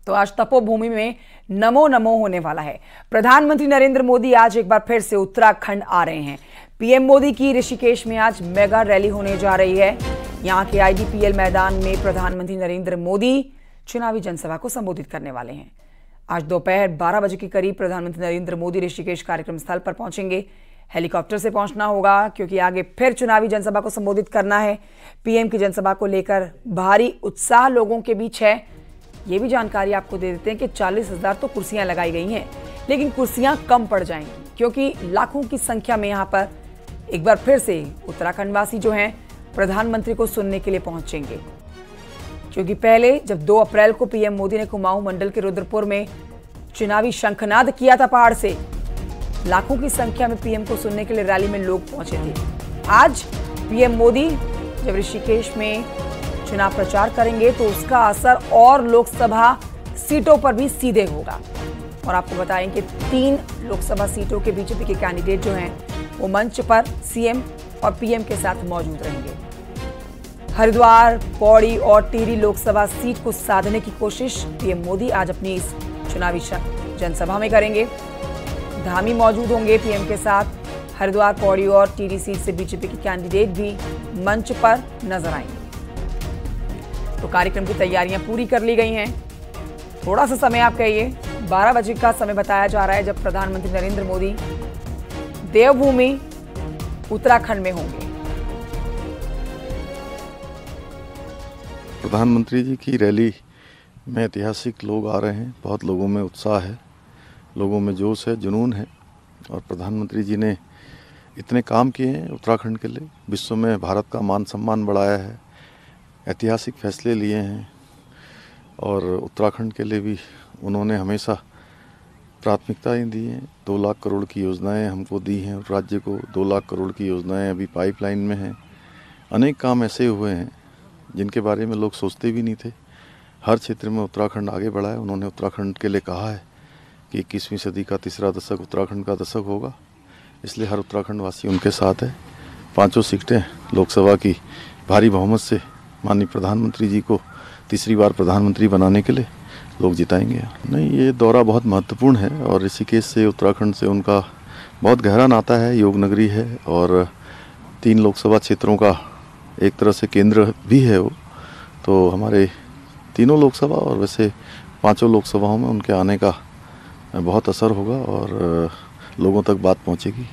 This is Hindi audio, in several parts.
तो आज तपोभूमि में नमो नमो होने वाला है। प्रधानमंत्री नरेंद्र मोदी आज एक बार फिर से उत्तराखंड आ रहे हैं। पीएम मोदी की ऋषिकेश में आज मेगा रैली होने जा रही है। यहां के आईडीपीएल मैदान में प्रधानमंत्री नरेंद्र मोदी चुनावी जनसभा को संबोधित करने वाले हैं। आज दोपहर 12 बजे के करीब प्रधानमंत्री नरेंद्र मोदी ऋषिकेश कार्यक्रम स्थल पर पहुंचेंगे। हेलीकॉप्टर से पहुंचना होगा क्योंकि आगे फिर चुनावी जनसभा को संबोधित करना है। पीएम की जनसभा को लेकर भारी उत्साह लोगों के बीच है। ये भी जानकारी आपको दे देते हैं कि 40,000 तो कुर्सियां लगाई गई हैं, लेकिन कुर्सियां कम पड़ जाएंगी क्योंकि लाखों की संख्या में यहां पर एक बार फिर से उत्तराखंड वासी जो हैं प्रधानमंत्री को सुनने के लिए पहुंचेंगे। क्योंकि पहले जब 2 अप्रैल को पीएम मोदी ने कुमाऊं मंडल के रुद्रपुर में चुनावी शंखनाद किया था पहाड़ से, लाखों की संख्या में पीएम को सुनने के लिए रैली में लोग पहुंचे थे। आज पीएम मोदी जब ऋषिकेश में चुनाव प्रचार करेंगे तो उसका असर और लोकसभा सीटों पर भी सीधे होगा। और आपको बताएं कि 3 लोकसभा सीटों के बीजेपी के कैंडिडेट जो हैं वो मंच पर सीएम और पीएम के साथ मौजूद रहेंगे। हरिद्वार, पौड़ी और टिहरी लोकसभा सीट को साधने की कोशिश पीएम मोदी आज अपनी इस चुनावी जनसभा में करेंगे। धामी मौजूद होंगे पीएम के साथ। हरिद्वार, पौड़ी और टिहरी सीट से बीजेपी के कैंडिडेट भी मंच पर नजर आएंगे। तो कार्यक्रम की तैयारियां पूरी कर ली गई हैं। थोड़ा सा समय आप कहिए, 12 बजे का समय बताया जा रहा है जब प्रधानमंत्री नरेंद्र मोदी देवभूमि उत्तराखंड में होंगे। प्रधानमंत्री जी की रैली में ऐतिहासिक लोग आ रहे हैं। बहुत लोगों में उत्साह है, लोगों में जोश है, जुनून है। और प्रधानमंत्री जी ने इतने काम किए हैं उत्तराखंड के लिए, विश्व में भारत का मान सम्मान बढ़ाया है, ऐतिहासिक फैसले लिए हैं। और उत्तराखंड के लिए भी उन्होंने हमेशा प्राथमिकताएं दी हैं। 2 लाख करोड़ की योजनाएं हमको दी हैं। राज्य को 2 लाख करोड़ की योजनाएं अभी पाइपलाइन में हैं। अनेक काम ऐसे हुए हैं जिनके बारे में लोग सोचते भी नहीं थे। हर क्षेत्र में उत्तराखंड आगे बढ़ा है। उन्होंने उत्तराखंड के लिए कहा है कि 21वीं सदी का तीसरा दशक उत्तराखंड का दशक होगा, इसलिए हर उत्तराखंड वासी उनके साथ है। 5 सीटें लोकसभा की भारी बहुमत से माननीय प्रधानमंत्री जी को तीसरी बार प्रधानमंत्री बनाने के लिए लोग जिताएंगे। नहीं, ये दौरा बहुत महत्वपूर्ण है और ऋषिकेश से उत्तराखंड से उनका बहुत गहरा नाता है, योग नगरी है और 3 लोकसभा क्षेत्रों का एक तरह से केंद्र भी है वो। तो हमारे तीनों लोकसभा और वैसे 5 लोकसभाओं में उनके आने का बहुत असर होगा और लोगों तक बात पहुंचेगी।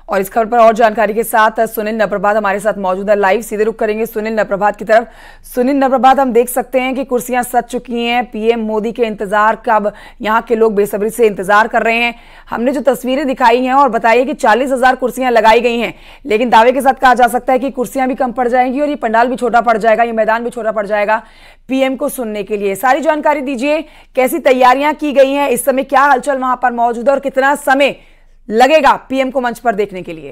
और इस खबर पर और जानकारी के साथ सुनील नप्रभात हमारे साथ मौजूद है। लाइव सीधे रुख करेंगे सुनील नप्रभात की तरफ। सुनील नप्रभात, हम देख सकते हैं कि कुर्सियां सज चुकी हैं। पीएम मोदी के इंतजार का अब यहां के लोग बेसब्री से इंतजार कर रहे हैं। हमने जो तस्वीरें दिखाई हैं और बताइए कि 40,000 कुर्सियां लगाई गई हैं, लेकिन दावे के साथ कहा जा सकता है कि कुर्सियां भी कम पड़ जाएंगी और ये पंडाल भी छोटा पड़ जाएगा, ये मैदान भी छोटा पड़ जाएगा पीएम को सुनने के लिए। सारी जानकारी दीजिए, कैसी तैयारियां की गई हैं, इस समय क्या हलचल वहां पर मौजूद है और कितना समय लगेगा पीएम को मंच पर देखने के लिए?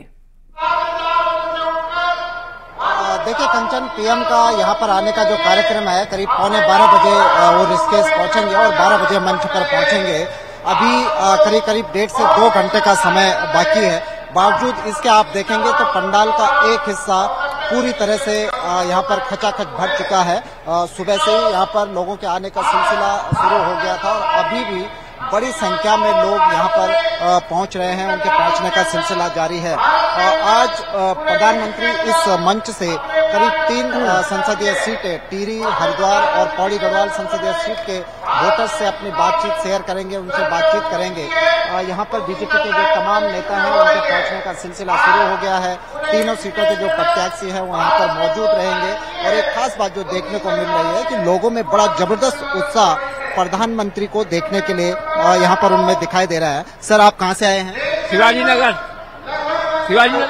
देखिए कंचन, पीएम का यहाँ पर आने का जो कार्यक्रम है करीब 11:15 बजे वो ऋषिकेश पहुंचेंगे और 12 बजे मंच पर पहुंचेंगे। अभी करीब 1.5 से 2 घंटे का समय बाकी है। बावजूद इसके आप देखेंगे तो पंडाल का एक हिस्सा पूरी तरह से यहाँ पर खचाखच भर चुका है। सुबह से ही यहाँ पर लोगों के आने का सिलसिला शुरू हो गया था और अभी भी बड़ी संख्या में लोग यहाँ पर पहुंच रहे हैं, उनके पहुंचने का सिलसिला जारी है। आज प्रधानमंत्री इस मंच से करीब 3 संसदीय सीटें, टिहरी, हरिद्वार और पौड़ी गढ़वाल संसदीय सीट के वोटर्स से अपनी बातचीत शेयर करेंगे, उनसे बातचीत करेंगे। यहाँ पर बीजेपी के जो तमाम नेता हैं उनके पहुंचने का सिलसिला शुरू हो गया है। तीनों सीटों के जो प्रत्याशी हैं वो यहाँ पर मौजूद रहेंगे। और एक खास बात जो देखने को मिल रही है कि लोगों में बड़ा जबरदस्त उत्साह प्रधानमंत्री को देखने के लिए यहाँ पर उनमें दिखाई दे रहा है। सर, आप कहाँ से आए हैं? शिवाजी नगर।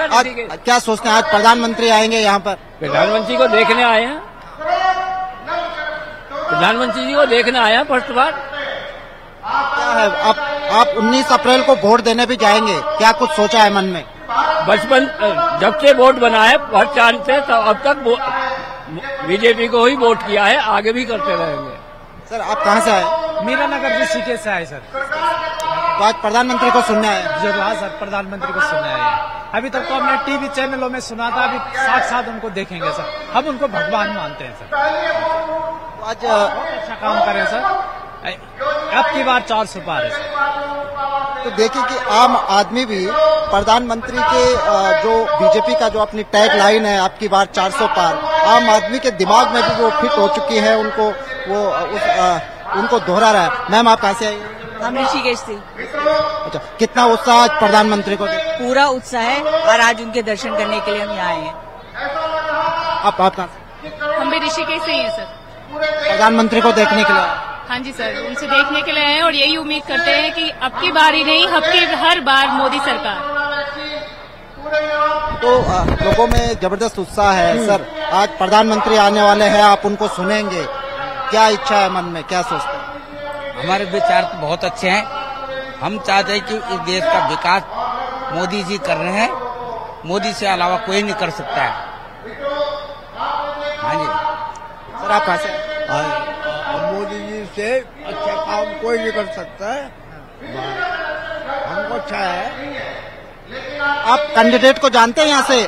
आज क्या सोचते हैं, आज प्रधानमंत्री आएंगे यहाँ पर? प्रधानमंत्री को देखने आए हैं, प्रधानमंत्री जी को देखने आए हैं फर्स्ट बार। क्या है, आप 19 अप्रैल को वोट देने भी जाएंगे, क्या कुछ सोचा है मन में? बचपन जब से वोट बना है हर चांस से, तो अब तक बीजेपी को ही वोट किया है, आगे भी करते रहेंगे। सर, आप कहाँ से आए? मीरा नगर ऋषिकेश से आए सर। तो आज प्रधानमंत्री को सुनने आए? जरूर, हाँ सर, प्रधानमंत्री को सुनने आए। अभी तक तो हमने टीवी चैनलों में सुना था, अभी साथ उनको देखेंगे सर। हम उनको भगवान मानते हैं सर। आज बहुत अच्छा काम करें सर। अब की बार 400 पार है सर। तो देखिए कि आम आदमी भी प्रधानमंत्री के जो बीजेपी का जो अपनी टैग लाइन है आपकी बार 400 पार, आम आदमी के दिमाग में भी वो फिट हो चुकी है, उनको दोहरा रहा है। मैम आप कहाँ से आई? हम ऋषिकेश से। अच्छा, कितना उत्साह आज प्रधानमंत्री को? पूरा उत्साह है और आज उनके दर्शन करने के लिए हम यहाँ आए हैं। आप कहाँ से? हम भी ऋषिकेश से ही हैं सर। प्रधानमंत्री को देखने के लिए? हाँ जी सर, उनसे देखने के लिए आए और यही उम्मीद करते हैं कि अब की बार ही नहीं, हर बार मोदी सरकार। तो लोगों में जबरदस्त उत्साह है सर। आज प्रधानमंत्री आने वाले हैं, आप उनको सुनेंगे, क्या इच्छा है मन में, क्या सोचते हैं? हमारे विचार तो बहुत अच्छे हैं। हम चाहते हैं कि इस देश का विकास मोदी जी कर रहे हैं, मोदी से अलावा कोई नहीं कर सकता है। हाँ जी सर, आप कहाँ से? मोदी जी से अच्छा काम कोई नहीं कर सकता है, हमको अच्छा है। आप कैंडिडेट को जानते हैं? यहाँ से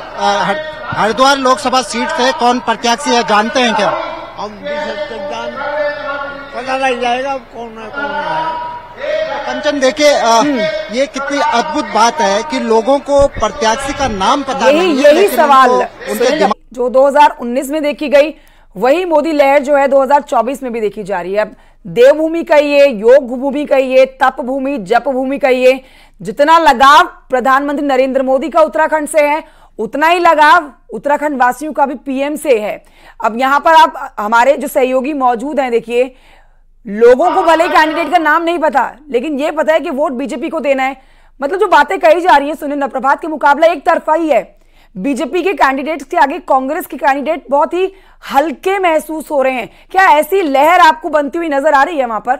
हरिद्वार लोकसभा सीट से कौन प्रत्याशी है, जानते हैं क्या? हम भी सबसे पता लग जाएगा कौन है। कंचन देखिए, ये कितनी अद्भुत बात है कि लोगों को प्रत्याशी का नाम पता नहीं है, यही सवाल उनके जो 2019 में देखी गई वही मोदी लहर जो है 2024 में भी देखी जा रही है। अब देवभूमि कहिए, योग भूमि कहिए, तप भूमि, जप भूमि कहिए, जितना लगाव प्रधानमंत्री नरेंद्र मोदी का उत्तराखंड से है, उतना ही लगाव उत्तराखंड वासियों का भी पीएम से है। अब यहां पर आप हमारे जो सहयोगी मौजूद हैं, देखिए, लोगों को भले कैंडिडेट का नाम नहीं पता, लेकिन यह पता है कि वोट बीजेपी को देना है। मतलब जो बातें कही जा रही है सुनील प्रभात के मुकाबला एक तरफा ही है। बीजेपी के कैंडिडेट के आगे कांग्रेस के कैंडिडेट बहुत ही हल्के महसूस हो रहे हैं। क्या ऐसी लहर आपको बनती हुई नजर आ रही है वहां पर?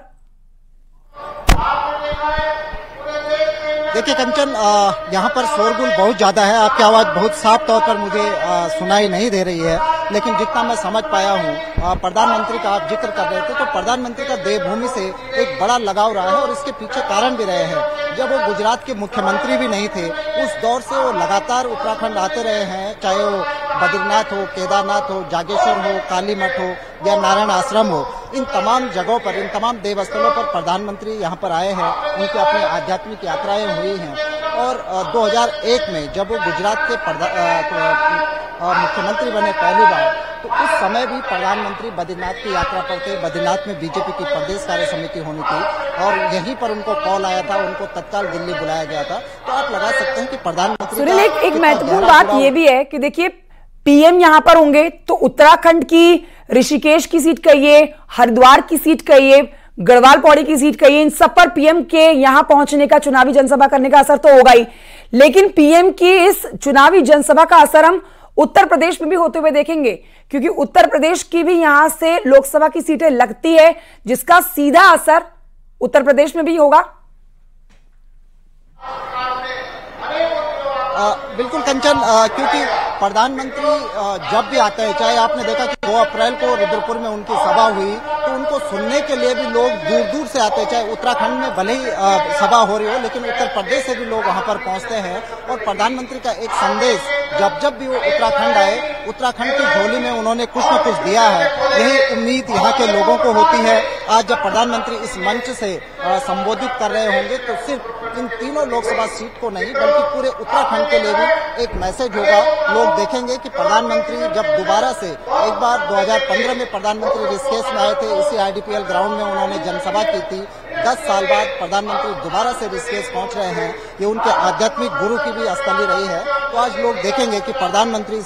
देखिए कंचन, यहाँ पर शोरगुल बहुत ज्यादा है, आपकी आवाज बहुत साफ तौर पर मुझे सुनाई नहीं दे रही है, लेकिन जितना मैं समझ पाया हूँ, प्रधानमंत्री का आप जिक्र कर रहे थे, तो प्रधानमंत्री का देवभूमि से एक बड़ा लगाव रहा है और इसके पीछे कारण भी रहे हैं। जब वो गुजरात के मुख्यमंत्री भी नहीं थे, उस दौर से वो लगातार उत्तराखंड आते रहे हैं, चाहे वो बद्रीनाथ हो, केदारनाथ हो, जागेश्वर हो, काली मठ हो या नारायण आश्रम हो, इन तमाम जगहों पर, इन तमाम देवस्थलों पर प्रधानमंत्री यहाँ पर आए हैं, उनकी अपनी आध्यात्मिक यात्राएं हुई हैं। और 2001 में जब वो गुजरात के मुख्यमंत्री बने पहली बार, तो उस समय भी प्रधानमंत्री बद्रीनाथ की यात्रा पर थे। बद्रीनाथ में बीजेपी की प्रदेश कार्य समिति होनी थी और यहीं पर उनको कॉल आया था, उनको तत्काल दिल्ली बुलाया गया था। तो आप लगा सकते हैं कि प्रधानमंत्री सुनील, एक महत्वपूर्ण बात ये भी है कि देखिए, पीएम यहां पर होंगे तो उत्तराखंड की ऋषिकेश की सीट कहिए, हरिद्वार की सीट कहिए, गढ़वाल पौड़ी की सीट कहिए, इन सब पर पीएम के यहां पहुंचने का, चुनावी जनसभा करने का असर तो होगा ही, लेकिन पीएम की इस चुनावी जनसभा का असर हम उत्तर प्रदेश में भी होते हुए देखेंगे, क्योंकि उत्तर प्रदेश की भी यहां से लोकसभा की सीटें लगती है, जिसका सीधा असर उत्तर प्रदेश में भी होगा। बिल्कुल कंचन, क्योंकि प्रधानमंत्री जब भी आते हैं, चाहे आपने देखा कि 2 अप्रैल को रुद्रपुर में उनकी सभा हुई, तो उनको सुनने के लिए भी लोग दूर दूर से आते हैं। चाहे उत्तराखंड में भले ही सभा हो रही हो, लेकिन उत्तर प्रदेश से भी लोग वहां पर पहुंचते हैं। और प्रधानमंत्री का एक संदेश, जब भी वो उत्तराखंड आए, उत्तराखंड की झोली में उन्होंने कुछ न कुछ दिया है, यही उम्मीद यहाँ के लोगों को होती है। आज जब प्रधानमंत्री इस मंच से संबोधित कर रहे होंगे, तो सिर्फ इन तीनों लोकसभा सीट को नहीं, बल्कि पूरे उत्तराखंड के लिए भी एक मैसेज होगा। लोग देखेंगे कि प्रधानमंत्री जब दोबारा से, एक बार 2015 में प्रधानमंत्री ऋषिकेश में आए थे, इसी आईडीपीएल ग्राउंड में उन्होंने जनसभा की थी। 10 साल बाद प्रधानमंत्री दोबारा से ऋषिकेश पहुंच रहे हैं, ये उनके आध्यात्मिक गुरु की भी स्थली रही है। तो आज लोग देखेंगे कि प्रधानमंत्री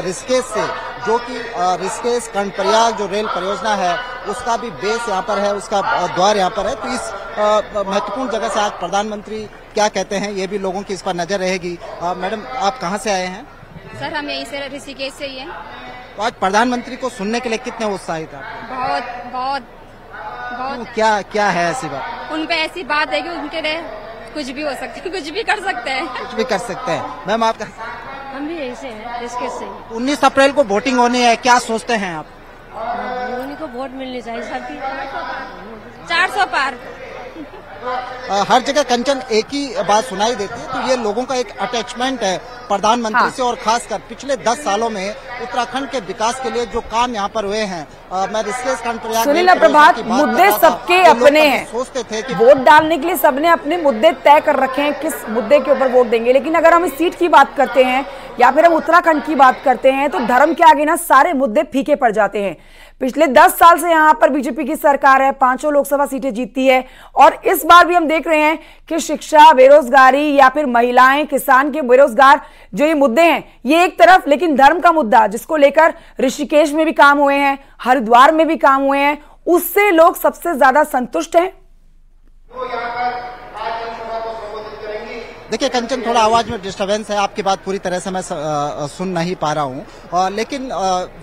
ऋषिकेश से, जो कि ऋषिकेश कर्णप्रयाग जो रेल परियोजना है, उसका भी बेस यहाँ पर है, उसका द्वार यहाँ पर है। तो इस महत्वपूर्ण जगह से आज प्रधानमंत्री क्या कहते हैं, ये भी लोगों की इस पर नजर रहेगी। मैडम, आप कहाँ से आए हैं? सर, हम यहीं से, ऋषिकेश से ही हैं। तो आज प्रधानमंत्री को सुनने के लिए कितने उत्साहित आप? बहुत बहुत बहुत। क्या है ऐसी बात? उन पे ऐसी बात है कि उनके लिए कुछ भी हो सकता है, कुछ भी कर सकते हैं, कुछ भी कर सकते हैं। मैम, आप? हम भी यहीं से हैं, ऋषिकेश से। 19 अप्रैल को वोटिंग होनी है, क्या सोचते हैं आप? उन्हीं को वोट मिलनी चाहिए सबकी। 400 पार। हर जगह कंचन एक ही बात सुनाई देती है, तो ये लोगों का एक अटैचमेंट है प्रधानमंत्री से और खासकर पिछले 10 सालों में उत्तराखंड के विकास के लिए जो काम यहाँ पर हुए हैं। मैं ऋषिकेश कर्णप्रयाग सुनील प्रभात, मुद्दे सबके अपने हैं, सोचते थे कि वोट डालने के लिए सबने अपने मुद्दे तय कर रखे हैं किस मुद्दे के ऊपर वोट देंगे, लेकिन अगर हम इस सीट की बात करते हैं या फिर हम उत्तराखंड की बात करते हैं तो धर्म के आगे ना सारे मुद्दे फीके पड़ जाते हैं। पिछले 10 साल से यहाँ पर बीजेपी की सरकार है, 5 लोकसभा सीटें जीतती है और इस बार भी हम देख रहे हैं कि शिक्षा, बेरोजगारी या फिर महिलाएं, किसान के बेरोजगार जो ये मुद्दे हैं ये एक तरफ, लेकिन धर्म का मुद्दा जिसको लेकर ऋषिकेश में भी काम हुए हैं, हरिद्वार में भी काम हुए हैं, उससे लोग सबसे ज्यादा संतुष्ट हैं। देखिए कंचन, थोड़ा आवाज में डिस्टरबेंस है, आपकी बात पूरी तरह से मैं सुन नहीं पा रहा हूं। लेकिन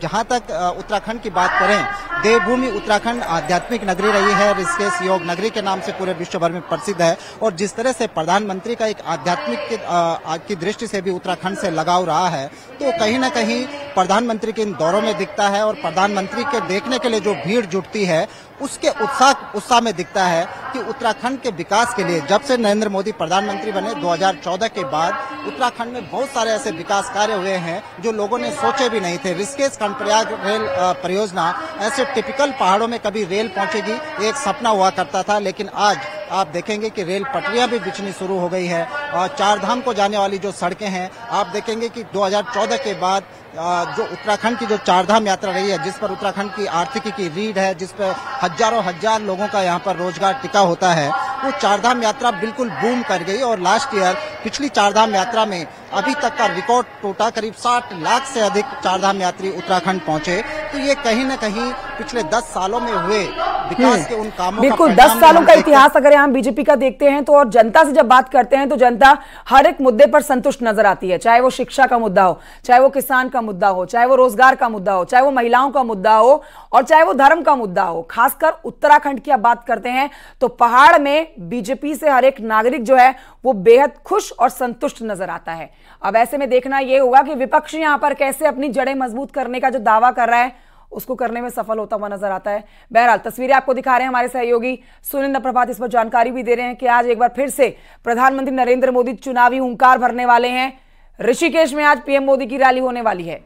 जहां तक उत्तराखंड की बात करें, देवभूमि उत्तराखंड आध्यात्मिक नगरी रही है, ऋषिकेश योग नगरी के नाम से पूरे विश्व भर में प्रसिद्ध है और जिस तरह से प्रधानमंत्री का एक आध्यात्मिक की दृष्टि से भी उत्तराखंड से लगाव रहा है, तो कहीं न कहीं प्रधानमंत्री के इन दौरों में दिखता है और प्रधानमंत्री के देखने के लिए जो भीड़ जुटती है उसके उत्साह में दिखता है कि उत्तराखंड के विकास के लिए जब से नरेंद्र मोदी प्रधानमंत्री बने 2014 के बाद उत्तराखंड में बहुत सारे ऐसे विकास कार्य हुए हैं जो लोगों ने सोचे भी नहीं थे। ऋषिकेश कर्णप्रयाग रेल परियोजना, ऐसे टिपिकल पहाड़ों में कभी रेल पहुंचेगी एक सपना हुआ करता था, लेकिन आज आप देखेंगे कि रेल पटरियां भी बिछनी शुरू हो गई है और चारधाम को जाने वाली जो सड़कें हैं, आप देखेंगे कि 2014 के बाद जो उत्तराखंड की जो चारधाम यात्रा रही है, जिस पर उत्तराखंड की आर्थिकी की रीढ़ है, जिस पर हजार लोगों का यहाँ पर रोजगार टिका होता है, वो चारधाम यात्रा बिल्कुल बूम कर गई और लास्ट ईयर पिछली चारधाम यात्रा में अभी तक का रिकॉर्ड टूटा, करीब 60 लाख से अधिक चारधाम यात्री उत्तराखंड पहुंचे। तो ये कहीं न कहीं पिछले 10 सालों में हुए विकास के उन कामों बिल्कुल 10 सालों का इतिहास अगर हम बीजेपी का देखते हैं तो और जनता से जब बात करते हैं तो जनता हर एक मुद्दे पर संतुष्ट नजर आती है, चाहे वो शिक्षा का मुद्दा हो, चाहे वो किसान का मुद्दा हो, चाहे वो रोजगार का मुद्दा हो, चाहे वो महिलाओं का मुद्दा हो और चाहे वो धर्म का मुद्दा हो। खासकर उत्तराखंड की आप बात करते हैं तो पहाड़ में बीजेपी से हर एक नागरिक जो है वो बेहद खुश और संतुष्ट नजर आता है। अब ऐसे में देखना यह होगा कि विपक्ष यहां पर कैसे अपनी जड़ें मजबूत करने का जो दावा कर रहा है उसको करने में सफल होता हुआ नजर आता है। बहरहाल तस्वीरें आपको दिखा रहे हैं हमारे सहयोगी सुनील प्रभात, इस पर जानकारी भी दे रहे हैं कि आज एक बार फिर से प्रधानमंत्री नरेंद्र मोदी चुनावी हुंकार भरने वाले हैं। ऋषिकेश में आज पीएम मोदी की रैली होने वाली है।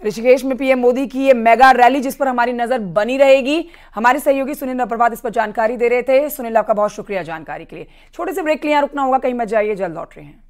ऋषिकेश में पीएम मोदी की ये मेगा रैली जिस पर हमारी नजर बनी रहेगी। हमारे सहयोगी सुनील प्रभात इस पर जानकारी दे रहे थे। सुनील, आपका बहुत शुक्रिया जानकारी के लिए। छोटे से ब्रेक के लिए रुकना होगा, कहीं मत जाइए, जल्द लौट रहे हैं।